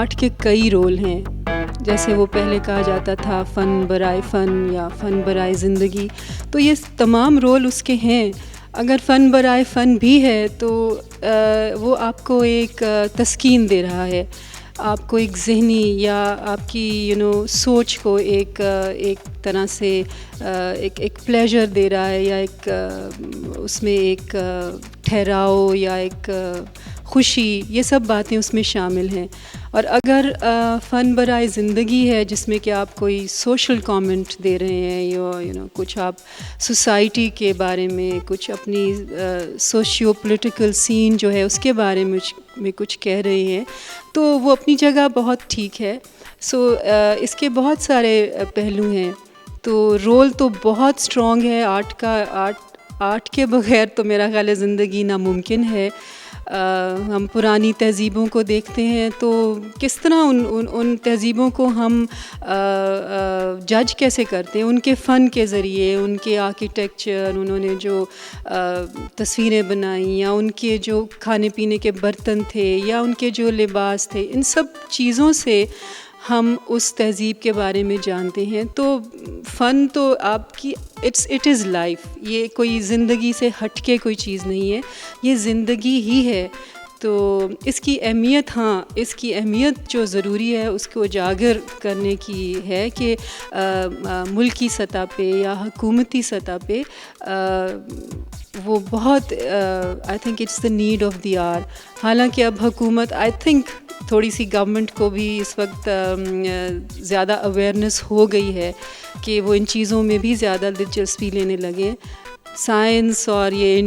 Art کے کئی role ہیں. جیسے وہ پہلے کہا جاتا تھا فن برائے فن یا فن برائے زندگی، تو یہ تمام رول اس کے ہیں. اگر فن برائے فن بھی ہے تو وہ آپ کو ایک تسکین دے رہا ہے، آپ کو ایک ذہنی یا آپ کی سوچ کو ایک طرح سے ایک پلیجر دے رہا ہے، یا ایک اس میں ایک ٹھہراؤ یا ایک خوشی، یہ سب باتیں اس میں شامل ہیں. اور اگر فن برائے زندگی ہے جس میں کہ آپ کوئی سوشل کامنٹ دے رہے ہیں یا کچھ آپ سوسائٹی کے بارے میں، کچھ اپنی سوشیو پولیٹیکل سین جو ہے اس کے بارے میں کچھ کہہ رہے ہیں، تو وہ اپنی جگہ بہت ٹھیک ہے. اس کے بہت سارے پہلو ہیں. تو رول تو بہت اسٹرانگ ہے آرٹ کا. آرٹ کے بغیر تو میرا خیال ہے زندگی ناممکن ہے. ہم پرانی تہذیبوں کو دیکھتے ہیں تو کس طرح ان تہذیبوں کو ہم جج کیسے کرتے ہیں، ان کے فن کے ذریعے، ان کے آرکیٹیکچر، انہوں نے جو تصویریں بنائیں، یا ان کے جو کھانے پینے کے برتن تھے، یا ان کے جو لباس تھے، ان سب چیزوں سے ہم اس تہذیب کے بارے میں جانتے ہیں. تو فن تو آپ کی اٹ از لائف، یہ کوئی زندگی سے ہٹ کے کوئی چیز نہیں ہے، یہ زندگی ہی ہے. تو اس کی اہمیت جو ضروری ہے اس کو اجاگر کرنے کی ہے کہ ملکی سطح پہ یا حکومتی سطح پہ وہ بہت I think it's the need of the hour. حالانکہ اب حکومت آئی تھنک تھوڑی سی گورنمنٹ کو بھی اس وقت زیادہ اویئرنیس ہو گئی ہے کہ وہ ان چیزوں میں بھی زیادہ دلچسپی لینے لگے. سائنس اور یہ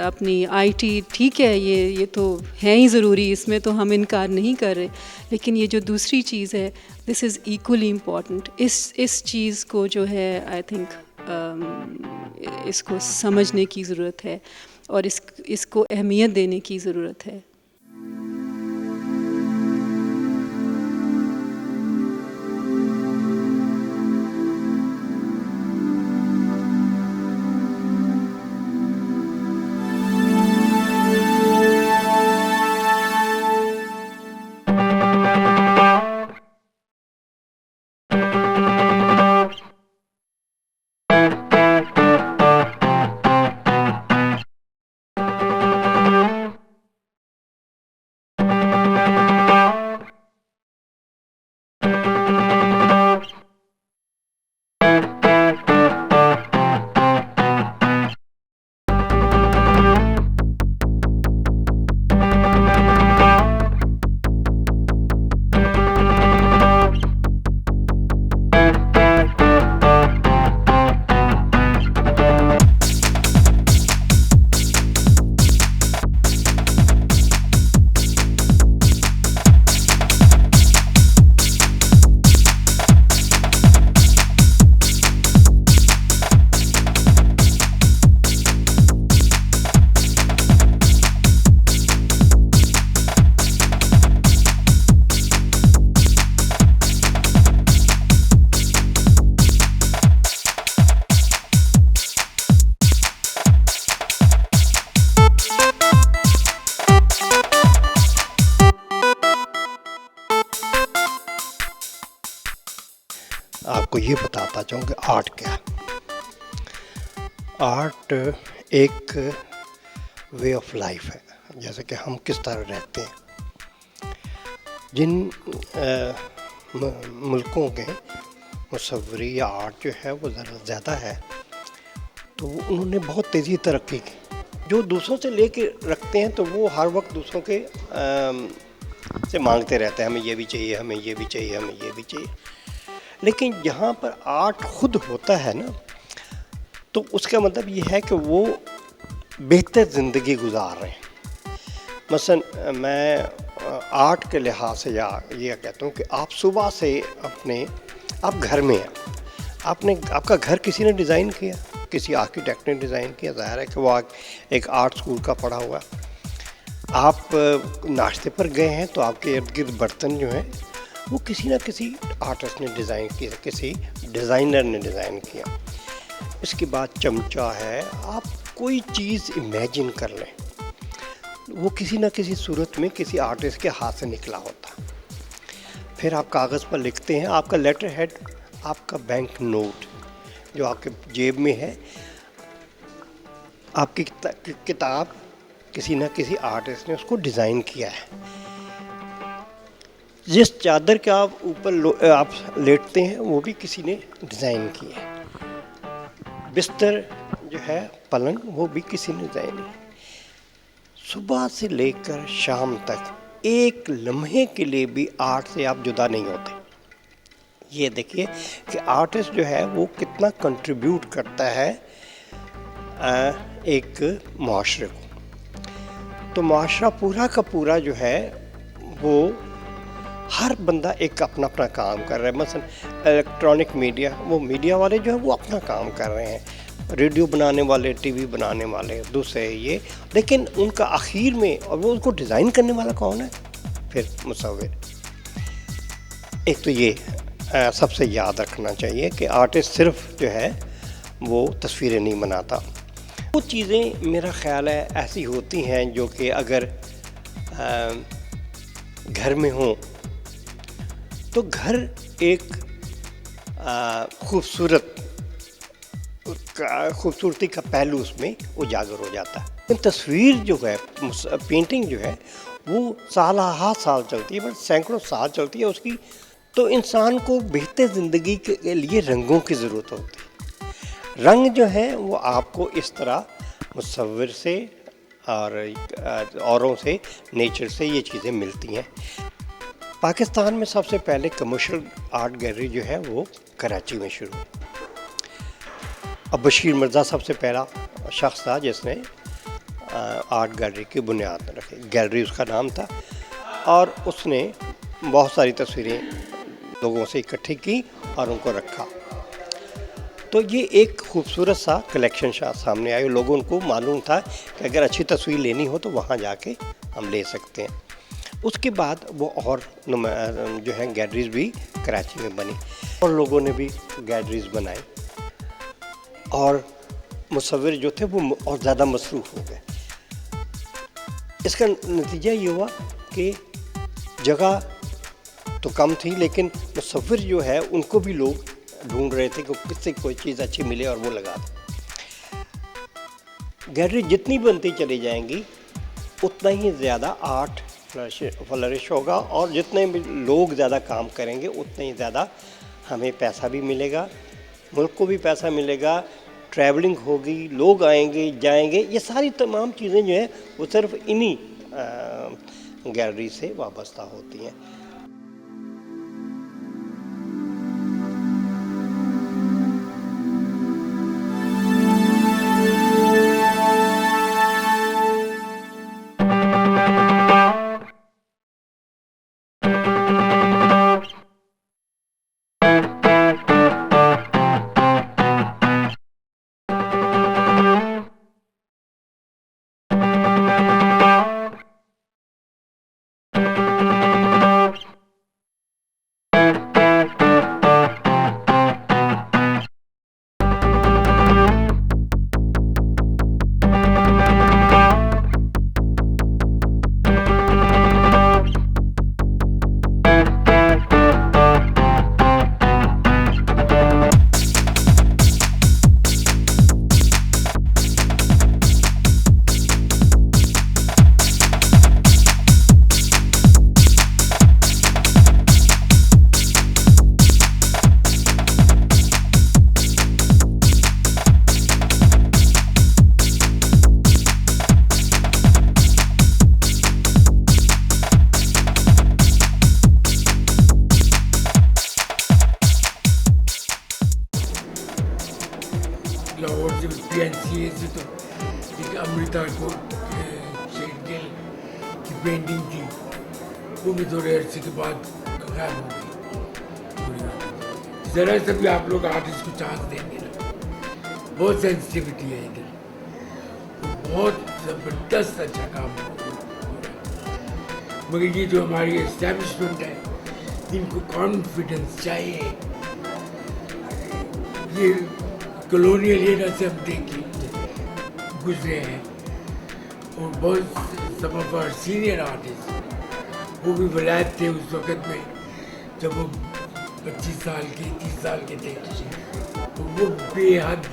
اپنی آئی ٹی ٹھیک ہے، یہ تو ہے ہی ضروری، اس میں تو ہم انکار نہیں کر رہے، لیکن یہ جو دوسری چیز ہے دس از ایکولی امپورٹنٹ. اس چیز کو جو ہے آئی تھنک اس کو سمجھنے کی ضرورت ہے اور اس کو اہمیت دینے کی ضرورت ہے. آپ کو یہ بتاتا چاہوں کہ آرٹ کیا ہے. آرٹ ایک وے آف لائف ہے، جیسے کہ ہم کس طرح رہتے ہیں. جن ملکوں کے مصوری یا آرٹ جو ہے وہ ذرا زیادہ ہے تو انہوں نے بہت تیزی ترقی کی. جو دوسروں سے لے کے رکھتے ہیں تو وہ ہر وقت دوسروں کے سے مانگتے رہتے ہیں، ہمیں یہ بھی چاہیے، ہمیں یہ بھی چاہیے، ہمیں یہ بھی چاہیے. لیکن جہاں پر آرٹ خود ہوتا ہے نا تو اس کا مطلب یہ ہے کہ وہ بہتر زندگی گزار رہے ہیں. مثلا میں آرٹ کے لحاظ سے یہ کہتا ہوں کہ آپ صبح سے آپ گھر میں ہیں، آپ کا گھر کسی نے ڈیزائن کیا، کسی آرکیٹیکٹ نے ڈیزائن کیا. ظاہر ہے کہ وہ ایک آرٹ اسکول کا پڑھا ہوا. آپ ناشتے پر گئے ہیں تو آپ کے ارد گرد برتن جو ہیں وہ کسی نہ کسی آرٹسٹ نے ڈیزائن کیا، کسی ڈیزائنر نے ڈیزائن کیا. اس کے بعد چمچہ ہے، آپ کوئی چیز امیجن کر لیں وہ کسی نہ کسی صورت میں کسی آرٹسٹ کے ہاتھ سے نکلا ہوتا. پھر آپ کاغذ پر لکھتے ہیں. آپ کا لیٹر ہیڈ آپ کا بینک نوٹ جو آپ کے جیب میں ہے, آپ کی کتاب کسی نہ کسی آرٹسٹ نے اس کو ڈیزائن کیا ہے. جس چادر کے آپ اوپر آپ لیٹتے ہیں وہ بھی کسی نے ڈیزائن کی ہے. بستر جو ہے, پلنگ, وہ بھی کسی نے ڈیزائن کی. صبح سے لے کر شام تک ایک لمحے کے لیے بھی آرٹ سے آپ جدا نہیں ہوتے. یہ دیکھیے کہ آرٹسٹ جو ہے وہ کتنا کنٹریبیوٹ کرتا ہے ایک معاشرے کو. تو معاشرہ پورا کا پورا جو ہے وہ ہر بندہ ایک اپنا اپنا کام کر رہا ہے. مثلا الیکٹرانک میڈیا, وہ میڈیا والے جو ہے وہ اپنا کام کر رہے ہیں, ریڈیو بنانے والے, ٹی وی بنانے والے, دوسرے یہ, لیکن ان کا آخر میں, اور وہ ان کو ڈیزائن کرنے والا کون ہے؟ پھر مصور. ایک تو یہ سب سے یاد رکھنا چاہیے کہ آرٹسٹ صرف جو ہے وہ تصویریں نہیں بناتا. وہ چیزیں میرا خیال ہے ایسی ہوتی ہیں جو کہ اگر گھر میں ہوں تو گھر ایک خوبصورتی کا پہلو اس میں اجاگر ہو جاتا ہے. تصویر جو ہے, پینٹنگ جو ہے, وہ سالہ سال چلتی ہے, بس سینکڑوں سال چلتی ہے اس کی. تو انسان کو بہتر زندگی کے لیے رنگوں کی ضرورت ہوتی ہے. رنگ جو ہیں وہ آپ کو اس طرح مصور سے اور اوروں سے, نیچر سے یہ چیزیں ملتی ہیں. پاکستان میں سب سے پہلے کمرشل آرٹ گیلری جو ہے وہ کراچی میں شروع ہوئی. اب بشیر مرزا سب سے پہلا شخص تھا جس نے آرٹ گیلری کی بنیاد رکھی. گیلری اس کا نام تھا, اور اس نے بہت ساری تصویریں لوگوں سے اکٹھی کی اور ان کو رکھا. تو یہ ایک خوبصورت سا کلیکشن سامنے آئی. لوگوں کو معلوم تھا کہ اگر اچھی تصویر لینی ہو تو وہاں جا کے ہم لے سکتے ہیں. اس کے بعد وہ اور جو ہیں گیلریز بھی کراچی میں بنی, اور لوگوں نے بھی گیلریز بنائی, اور مصور جو تھے وہ اور زیادہ مصروف ہو گئے. اس کا نتیجہ یہ ہوا کہ جگہ تو کم تھی, لیکن مصور جو ہے ان کو بھی لوگ ڈھونڈ رہے تھے کہ کس سے کوئی چیز اچھی ملے اور وہ لگا دیں. گیلری جتنی بنتی چلی جائیں گی اتنا ہی زیادہ آرٹ فلرش ہوگا, اور جتنے بھی لوگ زیادہ کام کریں گے اتنا ہی زیادہ ہمیں پیسہ بھی ملے گا, ملک کو بھی پیسہ ملے گا, ٹریولنگ ہوگی, لوگ آئیں گے جائیں گے. یہ ساری تمام چیزیں جو ہیں وہ صرف انہی گیلری سے وابستہ ہوتی ہیں. پینٹنگ تھی وہ بھی تھوڑے عرصے کے بعد غائب ہو گئی. ذرا سا بھی آپ لوگ آرٹسٹ کو چانس دیں گے نا, بہت سینسٹیوٹی ہے ادھر, بہت زبردست اچھا کام ہو رہا. مگر یہ جو ہماری اسٹیبلشمنٹ ہے ان کو کانفیڈنس چاہیے. یہ کلونیل ایرا سے ہم دیکھ گزرے ہیں, اور بہت سم آف آور سینئر آرٹسٹ وہ بھی ولایت تھے اس وقت میں جب وہ 25 سال کے 30 سال کے تھے تو وہ بے حد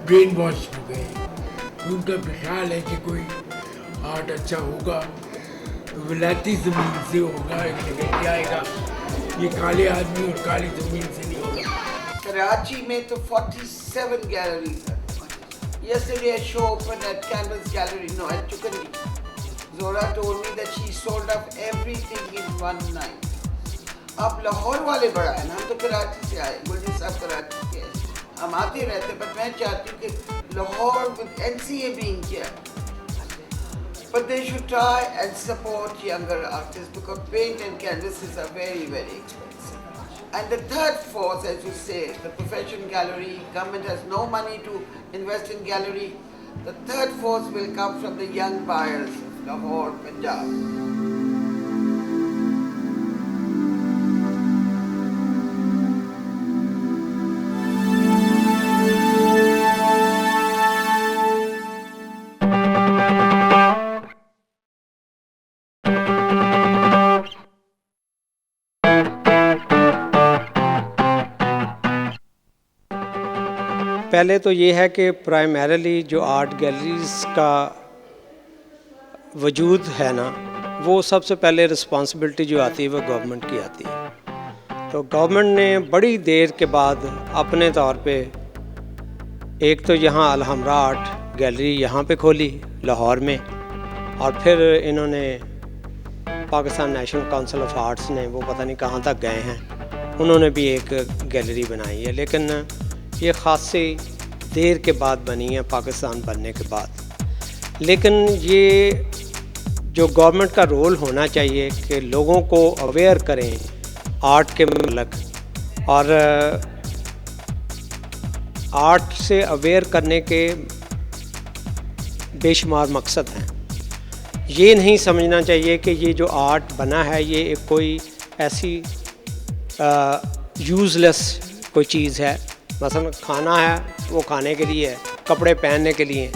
برین واش ہو گئے. ان کا خیال ہے کہ کوئی آرٹ اچھا ہوگا تو ولایتی زمین سے ہوگا, نکل کے آئے گا, یہ کالے آدمی اور کالی زمین سے نہیں ہوگا. کراچی میں تو 47 galleries ہیں. Yesterday a show opened at Canvas Gallery, no, at Chukandi. Zora told me that she sold up everything in one night. آپ لاہور والے بڑا ہیں, ہم تو کراچی سے آئے, گلجی صاحب کراچی کے ہیں, ہم آتے رہتے, بٹ میں چاہتی ہوں کہ Lahore with NCA being here, but they should try and support younger artists because paint and canvases are very, very expensive. And the third force, as you say, the profession gallery, government has no money to invest in gallery. The third force will come from the young buyers of Lahore, Punjab. پہلے تو یہ ہے کہ primarily جو art galleries کا وجود ہے نا, وہ سب سے پہلے رسپانسبلٹی جو آتی ہے وہ گورنمنٹ کی آتی ہے. تو گورنمنٹ نے بڑی دیر کے بعد اپنے طور پہ ایک تو یہاں الحمرا آرٹ گیلری یہاں پہ کھولی لاہور میں, اور پھر انہوں نے Pakistan national council of arts نے, وہ پتہ نہیں کہاں تک گئے ہیں, انہوں نے بھی ایک گیلری بنائی ہے, لیکن یہ خاصی دیر کے بعد بنی ہے پاکستان بننے کے بعد. لیکن یہ جو گورنمنٹ کا رول ہونا چاہیے کہ لوگوں کو اویئر کریں آرٹ کے متعلق, اور آرٹ سے اویئر کرنے کے بے شمار مقصد ہیں. یہ نہیں سمجھنا چاہیے کہ یہ جو آرٹ بنا ہے یہ ایک کوئی ایسی یوز لیس کوئی چیز ہے. مثلا کھانا ہے وہ کھانے کے لیے ہے, کپڑے پہننے کے لیے,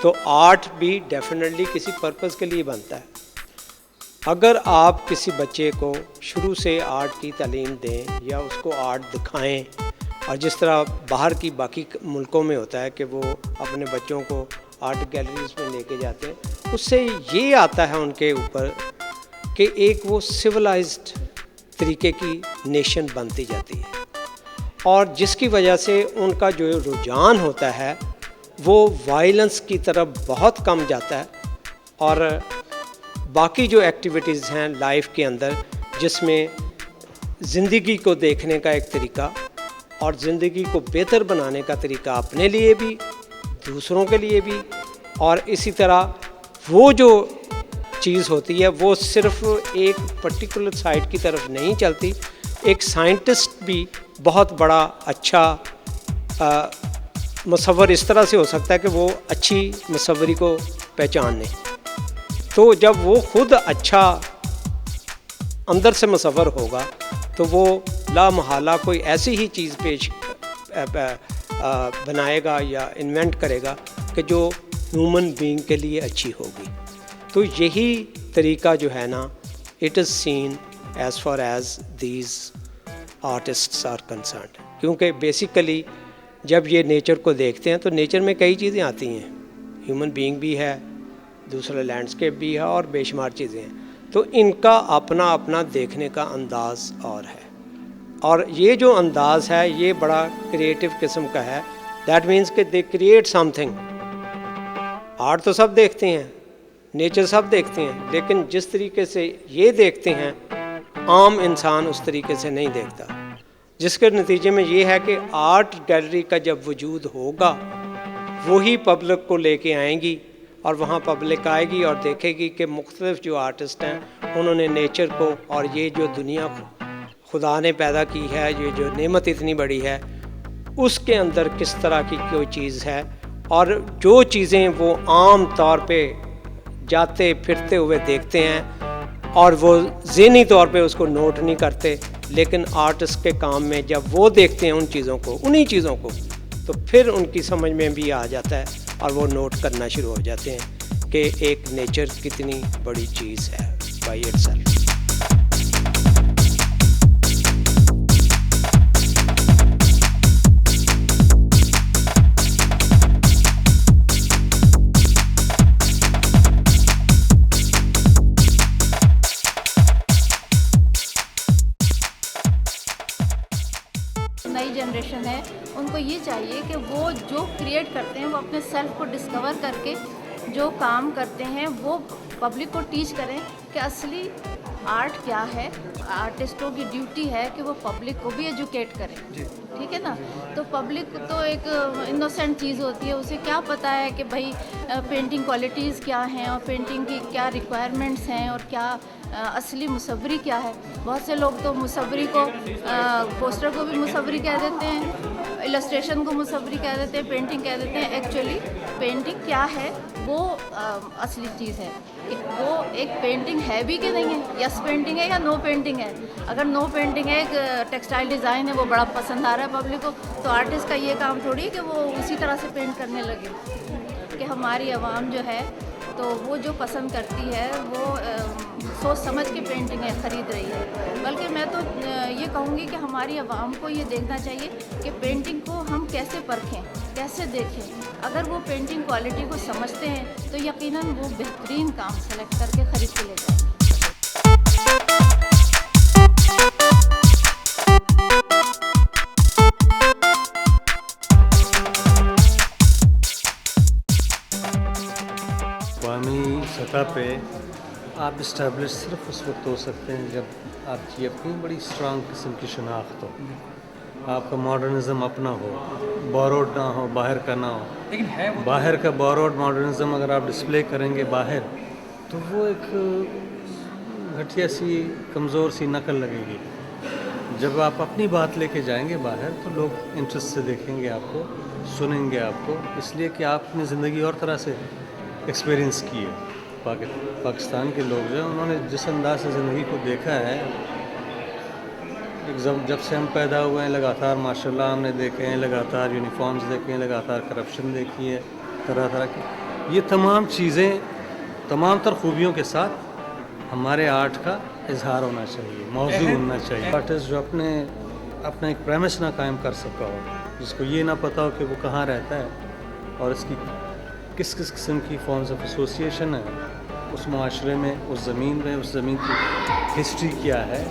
تو آرٹ بھی ڈیفینیٹلی کسی پرپز کے لیے بنتا ہے. اگر آپ کسی بچے کو شروع سے آرٹ کی تعلیم دیں یا اس کو آرٹ دکھائیں, اور جس طرح باہر کی باقی ملکوں میں ہوتا ہے کہ وہ اپنے بچوں کو آرٹ گیلریز میں لے کے جاتے ہیں, اس سے یہ آتا ہے ان کے اوپر کہ ایک وہ سویلائزڈ طریقے کی نیشن بنتی جاتی ہے, اور جس کی وجہ سے ان کا جو رجحان ہوتا ہے وہ وائلنس کی طرف بہت کم جاتا ہے, اور باقی جو ایکٹیویٹیز ہیں لائف کے اندر جس میں زندگی کو دیکھنے کا ایک طریقہ اور زندگی کو بہتر بنانے کا طریقہ اپنے لیے بھی دوسروں کے لیے بھی, اور اسی طرح وہ جو چیز ہوتی ہے وہ صرف ایک پرٹیکولر سائٹ کی طرف نہیں چلتی. ایک سائنٹسٹ بھی بہت بڑا اچھا مصور اس طرح سے ہو سکتا ہے کہ وہ اچھی مصوری کو پہچان لیں, تو جب وہ خود اچھا اندر سے مصور ہوگا تو وہ لا محالہ کوئی ایسی ہی چیز پیش بنائے گا یا انوینٹ کرے گا کہ جو ہیومن بینگ کے لیے اچھی ہوگی. تو یہی طریقہ جو ہے نا, it is seen as far as these artists are concerned, کیونکہ بیسیکلی جب یہ نیچر کو دیکھتے ہیں تو نیچر میں کئی چیزیں آتی ہیں, ہیومن بینگ بھی ہے, دوسرا لینڈسکیپ بھی ہے, اور بے شمار چیزیں ہیں. تو ان کا اپنا اپنا دیکھنے کا انداز اور ہے, اور یہ جو انداز ہے یہ بڑا کریٹیو قسم کا ہے. دیٹ مینس کہ they create some thing. Art تو سب دیکھتے ہیں, نیچر سب دیکھتے ہیں, لیکن جس طریقے سے یہ دیکھتے ہیں عام انسان اس طریقے سے نہیں دیکھتا, جس کے نتیجے میں یہ ہے کہ آرٹ گیلری کا جب وجود ہوگا وہی پبلک کو لے کے آئیں گی, اور وہاں پبلک آئے گی اور دیکھے گی کہ مختلف جو آرٹسٹ ہیں انہوں نے نیچر کو اور یہ جو دنیا خدا نے پیدا کی ہے, یہ جو نعمت اتنی بڑی ہے, اس کے اندر کس طرح کی کوئی چیز ہے, اور جو چیزیں وہ عام طور پہ جاتے پھرتے ہوئے دیکھتے ہیں اور وہ ذہنی طور پہ اس کو نوٹ نہیں کرتے, لیکن آرٹسٹ کے کام میں جب وہ دیکھتے ہیں ان چیزوں کو, انہی چیزوں کو, تو پھر ان کی سمجھ میں بھی آ جاتا ہے اور وہ نوٹ کرنا شروع ہو جاتے ہیں کہ ایک نیچر کتنی بڑی چیز ہے بائی اٹ سیلف. کریٹ کرتے ہیں وہ اپنے سیلف کو ڈسکور کر کے جو کام کرتے ہیں وہ پبلک کو ٹیچ کریں کہ اصلی آرٹ کیا ہے. آرٹسٹوں کی ڈیوٹی ہے کہ وہ پبلک کو بھی ایجوکیٹ کریں, ٹھیک ہے نا. تو پبلک تو ایک انوسینٹ چیز ہوتی ہے, اسے کیا پتہ ہے کہ بھائی پینٹنگ کوالٹیز کیا ہیں اور پینٹنگ کی کیا ریکوائرمنٹس ہیں اور کیا اصلی مصوری کیا ہے. بہت سے لوگ تو مصوری کو پوسٹر کو بھی مصوری کہہ دیتے ہیں, السٹریشن کو مصوری کہہ دیتے ہیں, پینٹنگ کہہ دیتے ہیں. ایکچولی پینٹنگ کیا ہے وہ اصلی چیز ہے. وہ ایک پینٹنگ ہے بھی کہ نہیں ہے, یس پینٹنگ ہے یا نو پینٹنگ ہے. اگر نو پینٹنگ ہے, ایک ٹیکسٹائل ڈیزائن ہے, وہ بڑا پسند آ رہا ہے پبلک کو, تو آرٹسٹ کا یہ کام تھوڑی ہے کہ وہ اسی طرح سے پینٹ کرنے لگے. کہ ہماری عوام جو ہے تو وہ جو پسند کرتی ہے وہ سوچ سمجھ کے پینٹنگیں خرید رہی ہے. بلکہ میں تو یہ کہوں گی کہ ہماری عوام کو یہ دیکھنا چاہیے کہ پینٹنگ کو ہم کیسے پرکھیں, کیسے دیکھیں. اگر وہ پینٹنگ کوالٹی کو سمجھتے ہیں تو یقیناً وہ بہترین کام سلیکٹ کر کے خرید کے لے جائیں. عوامی سطح پہ آپ اسٹیبلش صرف اس وقت ہو سکتے ہیں جب آپ کی اپنی بڑی اسٹرانگ قسم کی شناخت ہو, آپ کا ماڈرنزم اپنا ہو, بوروڈ نہ ہو, باہر کا نہ ہو. باہر کا بوروڈ ماڈرنزم اگر آپ ڈسپلے کریں گے باہر تو وہ ایک گھٹیا سی کمزور سی نقل لگے گی. جب آپ اپنی بات لے کے جائیں گے باہر تو لوگ انٹرسٹ سے دیکھیں گے آپ کو, سنیں گے آپ کو, اس لیے کہ آپ نے زندگی اور طرح سے ایکسپیرینس کی ہے. پاکستان کے لوگ جو ہیں انہوں نے جس انداز سے زندگی کو دیکھا ہے, جب سے ہم پیدا ہوئے ہیں لگاتار ماشاء اللہ ہم نے دیکھے ہیں, لگاتار یونیفارمز دیکھے ہیں, لگاتار کرپشن دیکھی ہے طرح طرح کی. یہ تمام چیزیں تمام تر خوبیوں کے ساتھ ہمارے آرٹ کا اظہار ہونا چاہیے, موضوع ہونا چاہیے. آرٹسٹ جو اپنا ایک پریمس نہ قائم کر سکا ہو, جس کو یہ نہ پتہ ہو کہ وہ کہاں رہتا ہے اور اس کی کس کس قسم کی فارمز آف ایسوسیشن ہے اس معاشرے میں, اس زمین میں, اس زمین کی ہسٹری کیا ہے,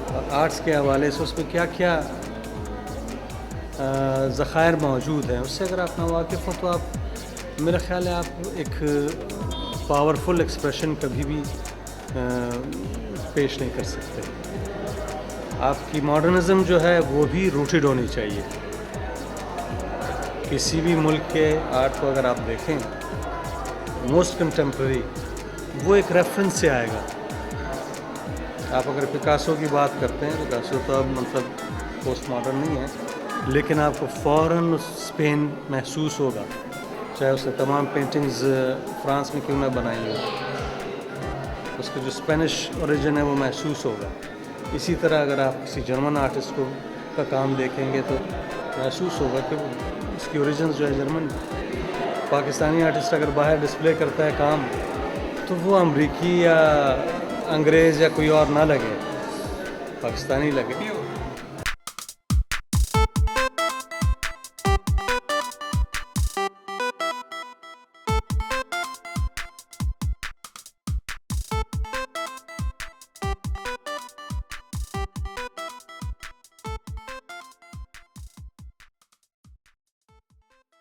اور آرٹس کے حوالے سے اس میں کیا کیا ذخائر موجود ہیں. اس سے اگر آپ نہ واقف ہوں تو آپ, میرا خیال ہے آپ ایک پاورفل ایکسپریشن کبھی بھی پیش نہیں کر سکتے. آپ کی ماڈرنزم جو ہے وہ بھی روٹیڈ ہونی چاہیے. کسی بھی ملک کے آرٹ کو اگر آپ دیکھیں موسٹ کنٹمپریری, وہ ایک ریفرنس سے آئے گا. آپ اگر پکاسو کی بات کرتے ہیں, پکاسو تو اب مطلب پوسٹ ماڈرن نہیں ہے, لیکن آپ کو فوراً اسپین محسوس ہوگا, چاہے اس نے تمام پینٹنگز فرانس میں کیوں نہ بنائی ہو, اس کا جو اسپینش اوریجن ہے وہ محسوس ہوگا. اسی طرح اگر آپ کسی جرمن آرٹسٹ کا کام دیکھیں گے تو محسوس ہوگا کہ اس کی اوریجنز جو ہے جرمن. پاکستانی آرٹسٹ اگر باہر ڈسپلے کرتا ہے کام تو وہ امریکی یا انگریز یا کوئی اور نہ لگے, پاکستانی لگے.